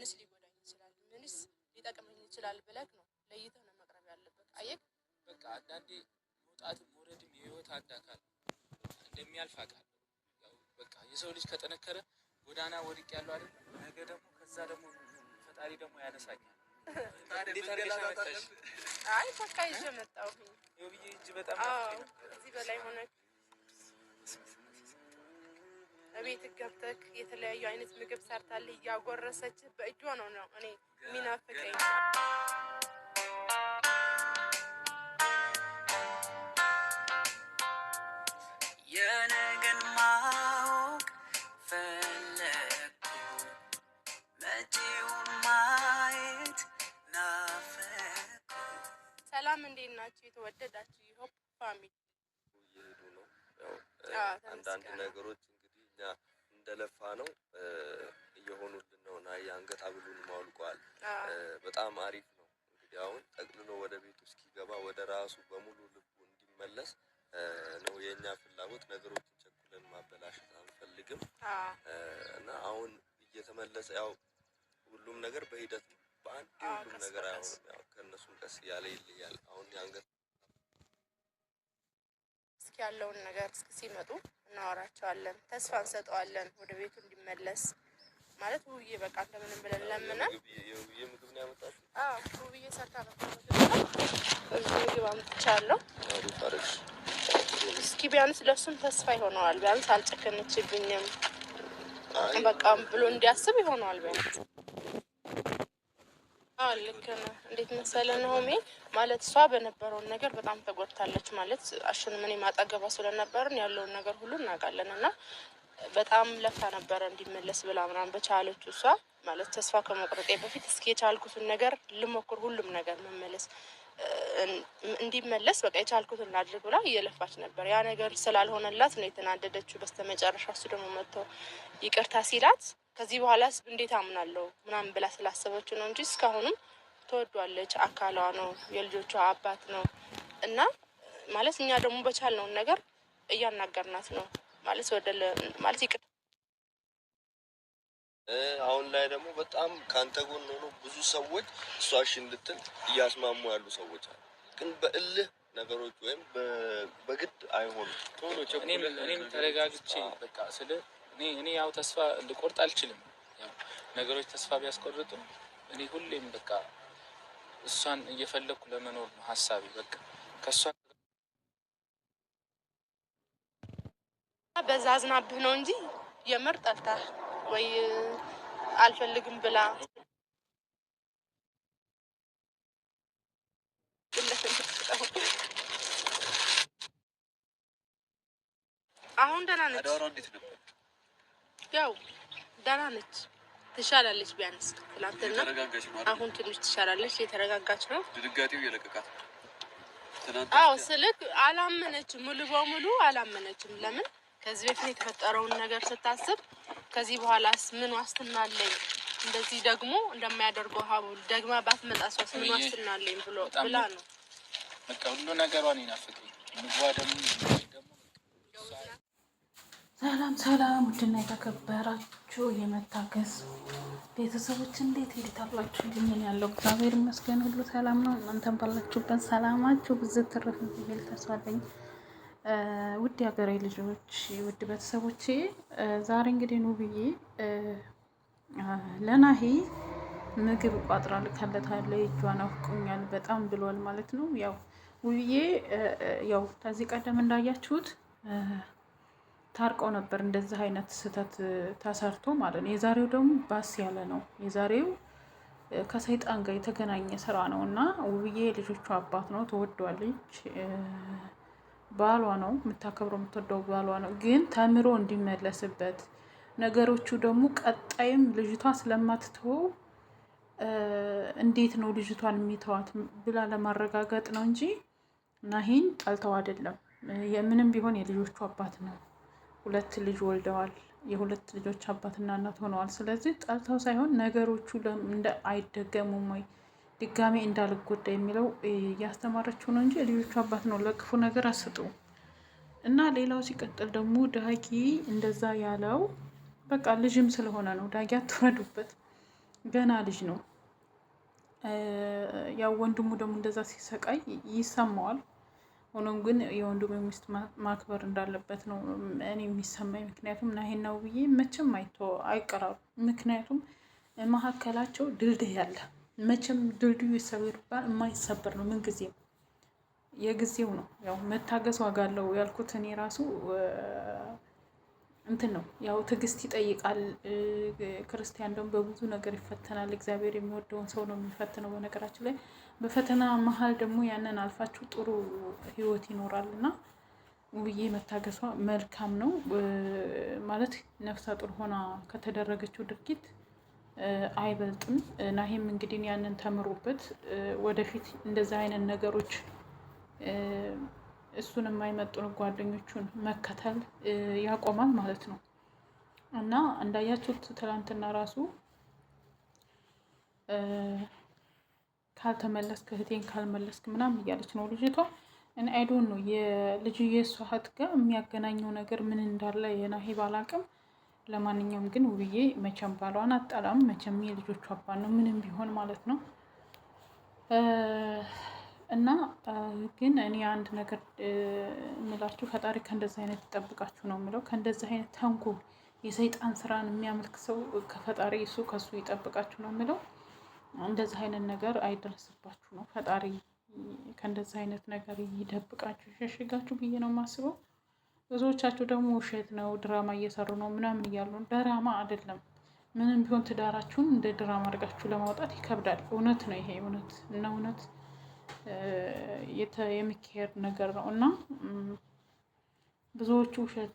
ምንስ ሊጎዳኝ ይችላል፣ ምንስ ሊጠቅመኝ ይችላል ብለህ ነው ለይተህ ነው መቅረብ ያለበት። አየህ በቃ አንዳንዴ መውጣትም መውረድም የህይወት አንድ አካል እንደሚያልፍ አውቃለሁ። ያው በቃ የሰው ልጅ ከጠነከረ ጎዳና ወድቅ ያለው አይደል? ነገ ደግሞ ከዛ ደግሞ ፈጣሪ ደግሞ ያነሳኛል። አይ በቃ ይዤ መጣሁ ይኸው ብዬ እንጂ በጣም እዚህ በላይ ሆነ እቤት ገብተህ የተለያዩ አይነት ምግብ ሰርታልህ እያጎረሰች በእጇ ነው እኔ የሚናፍቀኝ። የነገን ማወቅ ፈለኩ መጪውን ማየት ናፈኩ። ሰላም እንዴት ናችሁ የተወደዳችሁ የሆፕ ፋሚሊ? እየሄዱ ነው። ያው አንዳንድ ነገሮች እንግዲህ እኛ እንደለፋ ነው እየሆኑልን ነው እና የአንገት ሐብሉን ማውልቋል። በጣም አሪፍ ነው። እንግዲህ አሁን ጠቅልሎ ወደ ቤቱ እስኪገባ ወደ ራሱ በሙሉ ልቡ እንዲመለስ ነው የኛ ፍላጎት። ነገሮችን ቸኩለን ማበላሸት አንፈልግም እና አሁን እየተመለሰ ያው ሁሉም ነገር በሂደት ነው። በአንድ ሁሉም ነገር አይሆንም። ያው ከነሱም ቀስ እያለ ይለያል። አሁን የአንገት እስኪ ያለውን ነገር እስኪ ሲመጡ እናወራቸዋለን። ተስፋ እንሰጠዋለን ወደ ቤቱ እንዲመለስ ማለት ውብዬ በቃ እንደምንም ብለን ለምነን የውብዬ ምግብ ነው ያመጣችው? ውብዬ ሰርታ ምግብ አምጥቻለሁ። እስኪ ቢያንስ ለሱም ተስፋ ይሆነዋል። ቢያንስ አልጨከነችብኝም በቃ ብሎ እንዲያስብ ይሆነዋል ቢያንስ። ልክ ነው። እንዴት መሰለህ ሆሜ ማለት እሷ በነበረውን ነገር በጣም ተጎድታለች። ማለት አሽን ምን ማጠገባ ስለነበርን ያለውን ነገር ሁሉ እናውቃለን እና በጣም ለፋ ነበረ እንዲመለስ ብላ ምናምን በቻለችው እሷ ማለት ተስፋ ከመቁረጤ በፊት እስኪ የቻልኩትን ነገር ልሞክር፣ ሁሉም ነገር መመለስ እንዲመለስ በቃ የቻልኩትን ላድርግ ብላ እየለፋች ነበር። ያ ነገር ስላልሆነላት ነው የተናደደችው። በስተመጨረሻ እሱ ደግሞ መጥቶ ይቅርታ ሲላት ከዚህ በኋላስ እንዴት አምናለሁ ምናምን ብላ ስላሰበችው ነው እንጂ እስካሁንም ትወዷለች። አካሏ ነው፣ የልጆቿ አባት ነው እና ማለት እኛ ደግሞ በቻልነውን ነገር እያናገርናት ነው ማለት ወደለ ማለት ይቅርታ አሁን ላይ ደግሞ በጣም ካንተ ጎን ሆኖ ብዙ ሰዎች እሷሽ እንድትል እያስማሙ ያሉ ሰዎች አሉ። ግን በእልህ ነገሮች ወይም በግድ አይሆኑም። እኔም ተረጋግቼ በቃ ስለ እኔ ያው ተስፋ ልቆርጥ አልችልም። ያው ነገሮች ተስፋ ቢያስቆርጡ እኔ ሁሌም በቃ እሷን እየፈለኩ ለመኖር ነው ሀሳቤ። በቃ ከሷ በዛ አዝናብህ ነው እንጂ የምር ጠልታ ወይ አልፈልግም ብላ አሁን ደህና ነች። ያው ደህና ነች፣ ትሻላለች። ቢያንስ ትላንትና አሁን ትንሽ ትሻላለች፣ የተረጋጋች ነው። ድንጋጤው እየለቀቃት ስልክ አላመነችም፣ ሙሉ በሙሉ አላመነችም። ለምን ከዚህ በፊት የተፈጠረውን ነገር ስታስብ ከዚህ በኋላስ ምን ዋስትና አለኝ እንደዚህ ደግሞ እንደማያደርገው ሀቡል ደግማ ባትመጣ ሷስ ምን ዋስትና አለኝ ብላ ነው በቃ ሁሉ ነገሯን ይናፍቀኝ። ምግቧ ደግሞ ሰላም ውድና የተከበራችሁ የመታገስ ቤተሰቦች እንዴት ሄድታላችሁ? ልኝን ያለው እግዚአብሔር ይመስገን ሁሉ ሰላም ነው። እናንተም ባላችሁበት ሰላማችሁ ብዙ ትርፍ ይበል ተስፋለኝ። ውድ የሀገሬ ልጆች፣ ውድ ቤተሰቦቼ ዛሬ እንግዲህ ውብዬ ለናሂ ምግብ ቋጥራ ልካለታለች። እጇን አፍቆኛል በጣም ብሏል ማለት ነው። ያው ውብዬ ያው ከዚህ ቀደም እንዳያችሁት ታርቀው ነበር እንደዚህ አይነት ስህተት ተሰርቶ ማለት ነው። የዛሬው ደግሞ ባስ ያለ ነው። የዛሬው ከሰይጣን ጋር የተገናኘ ስራ ነው እና ውብዬ ልጆቹ አባት ነው፣ ትወዷለች። ባሏ ነው የምታከብረው፣ የምትወደው ባሏ ነው። ግን ተምሮ እንዲመለስበት ነገሮቹ ደግሞ ቀጣይም ልጅቷ ስለማትተወው እንዴት ነው ልጅቷን የሚተዋት ብላ ለማረጋገጥ ነው እንጂ ናሂን ጠልተው አይደለም። የምንም ቢሆን የልጆቹ አባት ነው። 2 ልጅ ወልደዋል። የ2 ልጆች አባትና እናት ሆነዋል። ስለዚህ ጠልተው ሳይሆን ነገሮቹ አይደገሙም ወይ ድጋሜ እንዳልጎዳ የሚለው እያስተማረችው ነው እንጂ የልጆቹ አባት ነው። ለክፉ ነገር አስጡ እና ሌላው ሲቀጥል ደግሞ ዳጊ እንደዛ ያለው በቃ ልጅም ስለሆነ ነው። ዳጊ አትወዱበት። ገና ልጅ ነው። ያው ወንድሙ ደግሞ እንደዛ ሲሰቃይ ይሰማዋል። ሆኖም ግን የወንድሙ ሚስት ማክበር እንዳለበት ነው እኔ የሚሰማኝ። ምክንያቱም ናሂና ውብዬ መቼም አይቀራሩ። ምክንያቱም መካከላቸው ድልድይ አለ። መቼም ድልድዩ ይሰበር ባል የማይሰበር ነው። ምን ጊዜም የጊዜው ነው። ያው መታገስ ዋጋ አለው ያልኩት እኔ ራሱ እንትን ነው። ያው ትዕግስት ይጠይቃል። ክርስቲያን ደግሞ በብዙ ነገር ይፈተናል። እግዚአብሔር የሚወደውን ሰው ነው የሚፈትነው። በነገራችን ላይ በፈተና መሀል ደግሞ ያንን አልፋችሁ ጥሩ ህይወት ይኖራል እና ውብዬ መታገሷ መልካም ነው ማለት ነፍሰ ጡር ሆና ከተደረገችው ድርጊት አይበልጥም። ናሂም እንግዲህ ያንን ተምሮበት ወደፊት እንደዚህ አይነት ነገሮች እሱን የማይመጡን ጓደኞቹን መከተል ያቆማል ማለት ነው። እና እንዳያችሁት ትላንትና ራሱ ካልተመለስክ እህቴን ካልመለስክ ምናምን እያለች ነው ልጅቷ። አይዶን ነው የልጅ የእሷ እህት ጋር የሚያገናኘው ነገር ምን እንዳለ የናሂ ባላቅም። ለማንኛውም ግን ውብዬ መቼም ባሏን አጠላም። መቼም የልጆቹ አባት ነው ምንም ቢሆን ማለት ነው። እና ግን እኔ አንድ ነገር የምላችሁ ፈጣሪ ከእንደዚህ አይነት ይጠብቃችሁ ነው የምለው። ከእንደዚህ አይነት ተንኮል የሰይጣን ስራን የሚያመልክ ሰው ከፈጣሪ እሱ ከሱ ይጠብቃችሁ ነው የምለው። እንደዚህ አይነት ነገር አይደረስባችሁ ነው ፈጣሪ ከእንደዚህ አይነት ነገር ይደብቃችሁ ይሸሽጋችሁ ብዬ ነው የማስበው። ብዙዎቻችሁ ደግሞ ውሸት ነው ድራማ እየሰሩ ነው ምናምን እያሉ ነው። ድራማ አይደለም። ምንም ቢሆን ትዳራችሁን እንደ ድራማ አድርጋችሁ ለማውጣት ይከብዳል። እውነት ነው ይሄ እውነት እና እውነት የሚካሄድ ነገር ነው እና ብዙዎቹ ውሸት